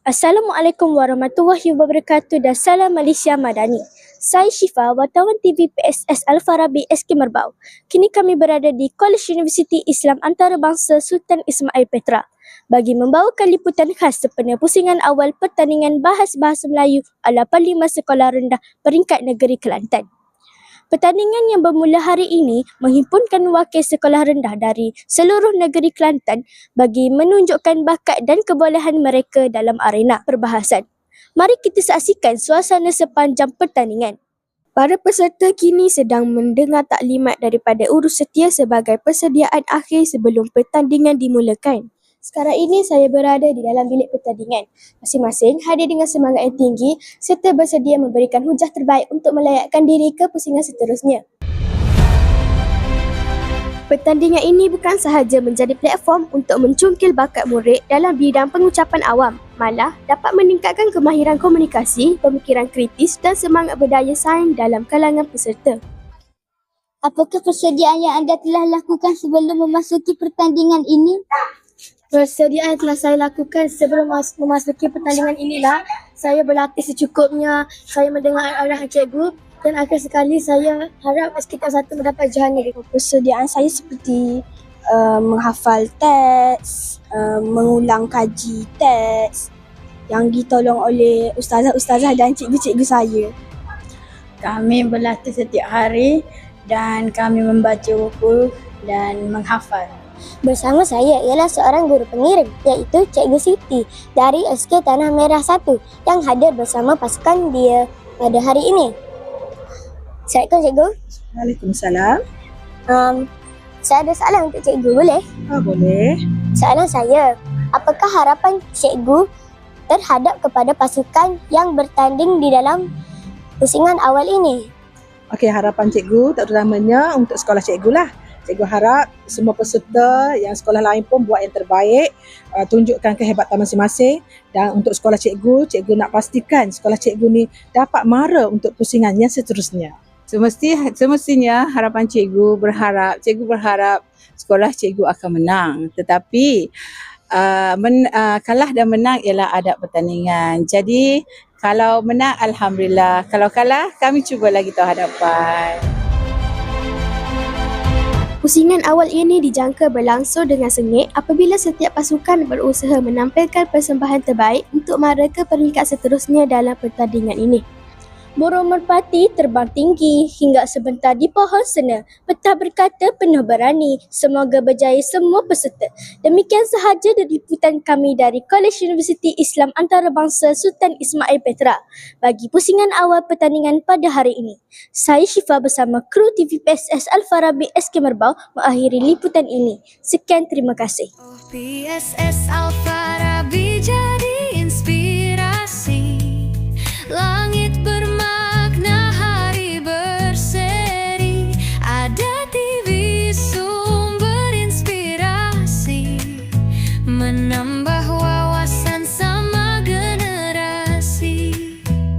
Assalamualaikum warahmatullahi wabarakatuh dan salam Malaysia Madani. Saya Syifa, wartawan TV PSS Al-Farabi SK Merbau. Kini kami berada di College Universiti Islam Antarabangsa Sultan Ismail Petra bagi membawakan liputan khas sempena pusingan awal pertandingan bahas bahasa Melayu ala Parlimen Sekolah Rendah Peringkat Negeri Kelantan. Pertandingan yang bermula hari ini menghimpunkan wakil sekolah rendah dari seluruh negeri Kelantan bagi menunjukkan bakat dan kebolehan mereka dalam arena perbahasan. Mari kita saksikan suasana sepanjang pertandingan. Para peserta kini sedang mendengar taklimat daripada urus setia sebagai persediaan akhir sebelum pertandingan dimulakan. Sekarang ini saya berada di dalam bilik pertandingan. Masing-masing hadir dengan semangat yang tinggi serta bersedia memberikan hujah terbaik untuk melayakkan diri ke pusingan seterusnya. Pertandingan ini bukan sahaja menjadi platform untuk mencungkil bakat murid dalam bidang pengucapan awam, malah dapat meningkatkan kemahiran komunikasi, pemikiran kritis dan semangat berdaya saing dalam kalangan peserta. Apakah persediaan yang anda telah lakukan sebelum memasuki pertandingan ini? Persediaan yang telah saya lakukan sebelum memasuki pertandingan inilah saya berlatih secukupnya, saya mendengar arahan cikgu dan akhir sekali saya harap kita satu mendapat jahannya. Persediaan saya seperti menghafal teks, mengulang kaji teks yang ditolong oleh ustazah-ustazah dan cikgu-cikgu saya. Kami berlatih setiap hari dan kami membaca buku dan menghafal. Bersama saya ialah seorang guru pengirim iaitu Cikgu Siti dari SK Tanah Merah 1 yang hadir bersama pasukan dia pada hari ini. Assalamualaikum Cikgu. Waalaikumsalam. Saya ada soalan untuk Cikgu, boleh? Boleh. Soalan saya, apakah harapan Cikgu terhadap kepada pasukan yang bertanding di dalam pusingan awal ini? Okey, harapan cikgu terutamanya untuk sekolah cikgu lah. Cikgu harap semua peserta yang sekolah lain pun buat yang terbaik, tunjukkan kehebatan masing-masing, dan untuk sekolah cikgu, cikgu nak pastikan sekolah cikgu ni dapat mara untuk pusingan yang seterusnya. Semestinya harapan cikgu berharap sekolah cikgu akan menang, tetapi kalah dan menang ialah adab pertandingan. Jadi kalau menang alhamdulillah, kalau kalah kami cuba lagi tahun hadapan. Pusingan awal ini dijangka berlangsung dengan sengit apabila setiap pasukan berusaha menampilkan persembahan terbaik untuk mara ke peringkat seterusnya dalam pertandingan ini. Burung merpati terbang tinggi hingga sebentar di pohon sena. Petah berkata penuh berani. Semoga berjaya semua peserta. Demikian sahaja dari liputan kami dari College Universiti Islam Antarabangsa Sultan Ismail Petra bagi pusingan awal pertandingan pada hari ini. Saya Syifa bersama kru TV PSS Al-Farabi SK Merbau mengakhiri liputan ini. Sekian, terima kasih. PSS Al-Farabi jadi